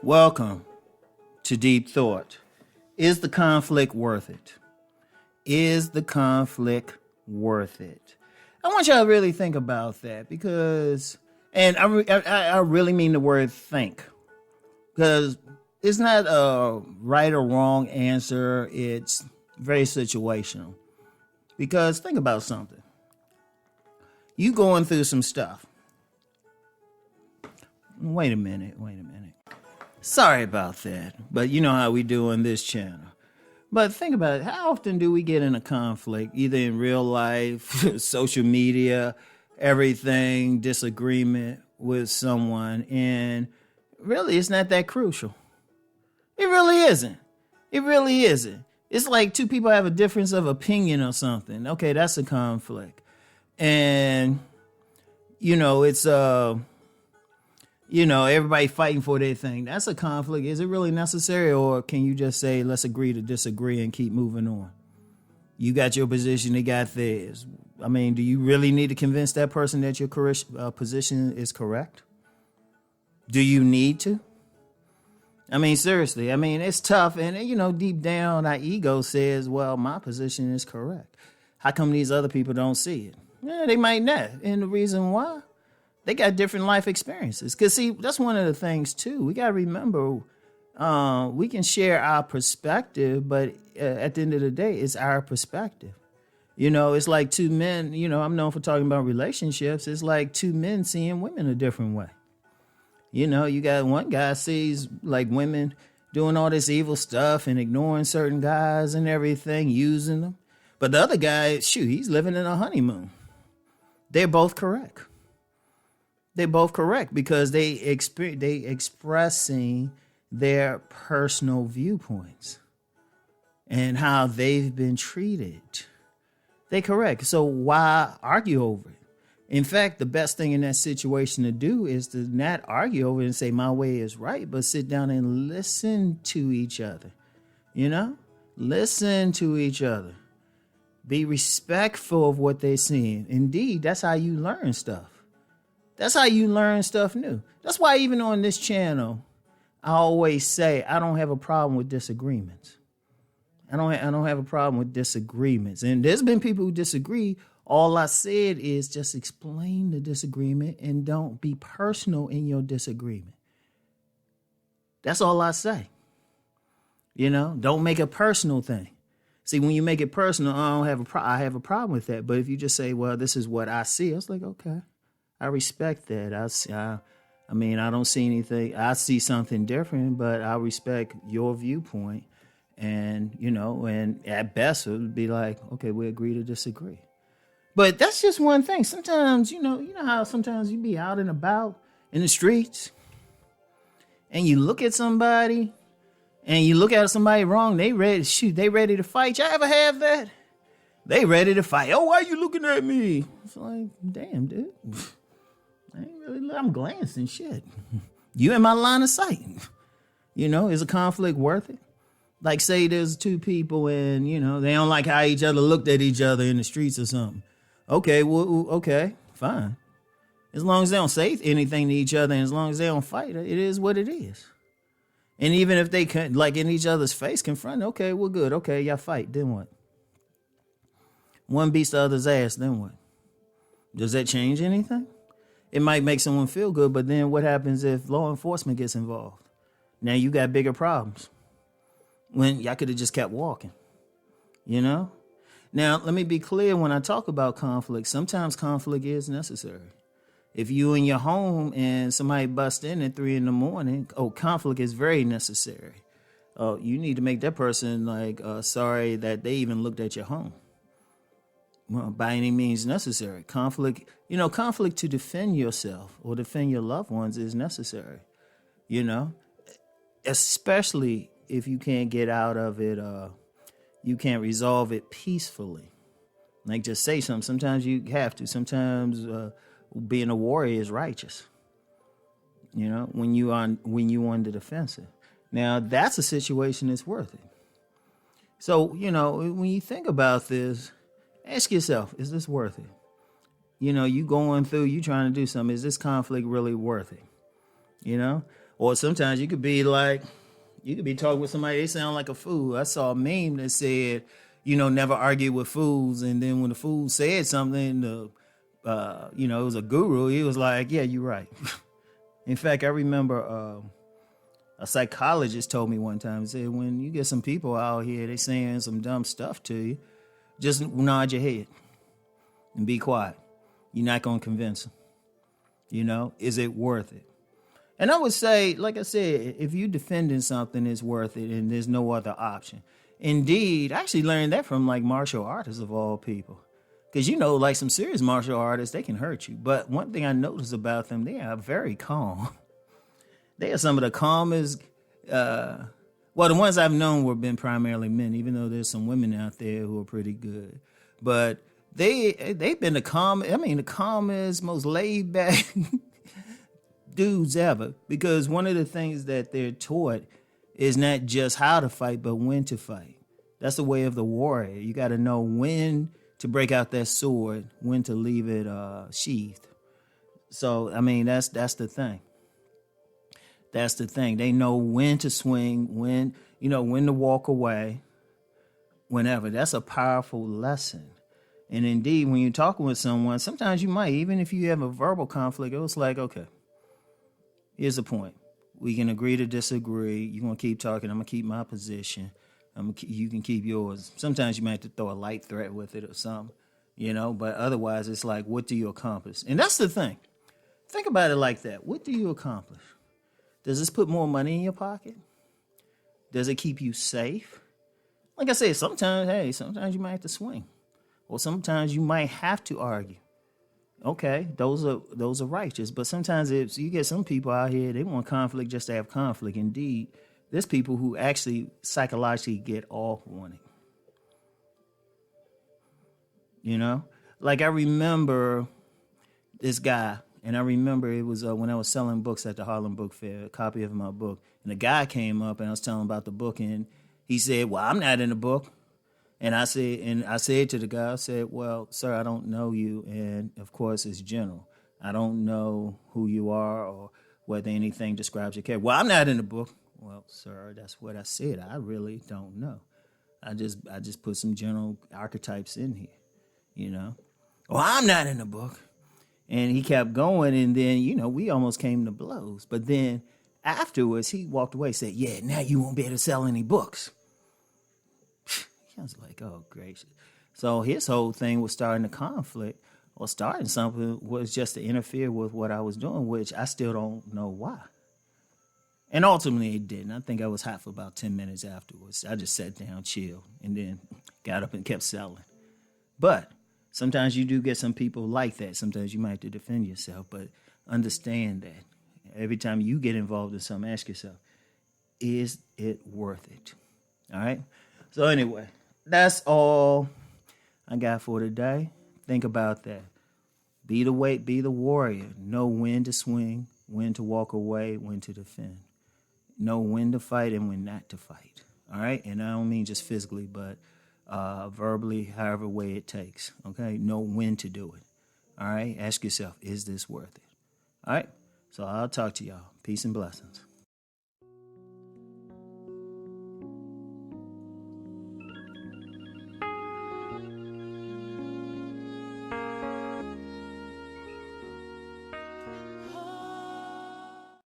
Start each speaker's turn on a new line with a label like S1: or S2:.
S1: Welcome to Deep Thought. Is the conflict worth it? Is the conflict worth it? I want y'all to really think about that because, and I really mean the word think, because it's not a right or wrong answer. It's very situational. Because think about something. You going through some stuff. Wait a minute. Sorry about that, but you know how we do on this channel. But think about it. How often do we get in a conflict, either in real life, social media, everything, disagreement with someone, and really it's not that crucial. It really isn't. It really isn't. It's like two people have a difference of opinion or something. Okay, that's a conflict. And, it's everybody fighting for their thing. That's a conflict. Is it really necessary, or can you just say, let's agree to disagree and keep moving on? You got your position, they got theirs. I mean, do you really need to convince that person that your position is correct? Do you need to? I mean, seriously, it's tough. And, deep down, our ego says, well, my position is correct. How come these other people don't see it? Yeah, they might not. And the reason why? They got different life experiences. Because, see, that's one of the things, too. We got to remember, we can share our perspective, but at the end of the day, it's our perspective. It's like two men, I'm known for talking about relationships. It's like two men seeing women a different way. You got one guy sees like women doing all this evil stuff and ignoring certain guys and everything, using them. But the other guy, he's living in a honeymoon. They're both correct. They're both correct because they expressing their personal viewpoints and how they've been treated. They're correct. So why argue over it? In fact, the best thing in that situation to do is to not argue over it and say my way is right, but sit down and listen to each other. Listen to each other. Be respectful of what they're seeing. Indeed, that's how you learn stuff. That's how you learn stuff new. That's why even on this channel, I always say I don't have a problem with disagreements. I don't have a problem with disagreements. And there's been people who disagree. All I said is just explain the disagreement and don't be personal in your disagreement. That's all I say. Don't make a personal thing. See, when you make it personal, I have a problem with that. But if you just say, well, this is what I see, I was like, okay. I respect that. I don't see anything. I see something different, but I respect your viewpoint. And, and at best it would be like, okay, we agree to disagree. But that's just one thing. Sometimes, you know how sometimes you be out and about in the streets and you look at somebody and you look at somebody wrong. They ready to fight. Y'all ever have that? They ready to fight. Oh, why are you looking at me? It's like, damn, dude. I'm glancing shit. You in my line of sight. Is a conflict worth it? Like say there's two people and, they don't like how each other looked at each other in the streets or something. Okay, okay, fine. As long as they don't say anything to each other and as long as they don't fight, it is what it is. And even if they can, like in each other's face, confront, okay, we're good. Okay, y'all fight. Then what? One beats the other's ass, then what? Does that change anything? It might make someone feel good, but then what happens if law enforcement gets involved? Now you got bigger problems. When y'all could have just kept walking, Now, let me be clear when I talk about conflict. Sometimes conflict is necessary. If you in your home and somebody busts in at 3 a.m, conflict is very necessary. You need to make that person sorry that they even looked at your home. Well, by any means necessary. Conflict to defend yourself or defend your loved ones is necessary, especially if you can't get out of it, you can't resolve it peacefully. Like just say something. Sometimes you have to. Sometimes being a warrior is righteous, when you on the defensive. Now, that's a situation that's worth it. So, when you think about this, ask yourself, is this worth it? You going through, you trying to do something. Is this conflict really worth it? Or sometimes you could be like, you could be talking with somebody, they sound like a fool. I saw a meme that said, never argue with fools. And then when the fool said something, it was a guru, he was like, yeah, you're right. In fact, I remember a psychologist told me one time, he said, when you get some people out here, they saying some dumb stuff to you, just nod your head and be quiet. You're not going to convince them. Is it worth it? And I would say, like I said, if you're defending something, it's worth it and there's no other option. Indeed, I actually learned that from like martial artists of all people. Because, like some serious martial artists, they can hurt you. But one thing I noticed about them, they are very calm. They are some of the calmest, the ones I've known have been primarily men, even though there's some women out there who are pretty good. But they've been the calmest, most laid back dudes ever. Because one of the things that they're taught is not just how to fight, but when to fight. That's the way of the warrior. You got to know when to break out that sword, when to leave it sheathed. So, that's the thing. That's the thing. They know when to swing, when to walk away, whenever. That's a powerful lesson. And indeed, when you're talking with someone, sometimes you might, even if you have a verbal conflict, it was like, okay, here's the point. We can agree to disagree. You're going to keep talking. I'm going to keep my position. You can keep yours. Sometimes you might have to throw a light threat with it or something, but otherwise it's like, what do you accomplish? And that's the thing. Think about it like that. What do you accomplish? Does this put more money in your pocket? Does it keep you safe? Like I said, sometimes you might have to swing. Or sometimes you might have to argue. Okay, those are righteous. But sometimes if you get some people out here, they want conflict just to have conflict. Indeed, there's people who actually psychologically get off on it. Like I remember this guy, and I remember it was when I was selling books at the Harlem Book Fair, a copy of my book. And the guy came up and I was telling him about the book, and he said, well, I'm not in the book. And I said to the guy, I said, well, sir, I don't know you. And of course, it's general. I don't know who you are or whether anything describes your character. Well, I'm not in the book. Well, sir, that's what I said. I really don't know. I just put some general archetypes in here, Well, I'm not in the book. And he kept going. And then, we almost came to blows. But then afterwards, he walked away and said, yeah, now you won't be able to sell any books. I was like, oh, gracious. So his whole thing was starting a conflict or starting something was just to interfere with what I was doing, which I still don't know why. And ultimately it didn't. I think I was hot for about 10 minutes afterwards. I just sat down, chilled, and then got up and kept selling. But sometimes you do get some people like that. Sometimes you might have to defend yourself, but understand that every time you get involved in something, ask yourself, is it worth it? All right? So anyway, that's all I got for today. Think about that. Be the warrior. Know when to swing, when to walk away, when to defend. Know when to fight and when not to fight. All right? And I don't mean just physically, but verbally, however way it takes. Okay? Know when to do it. All right? Ask yourself, is this worth it? All right? So I'll talk to y'all. Peace and blessings.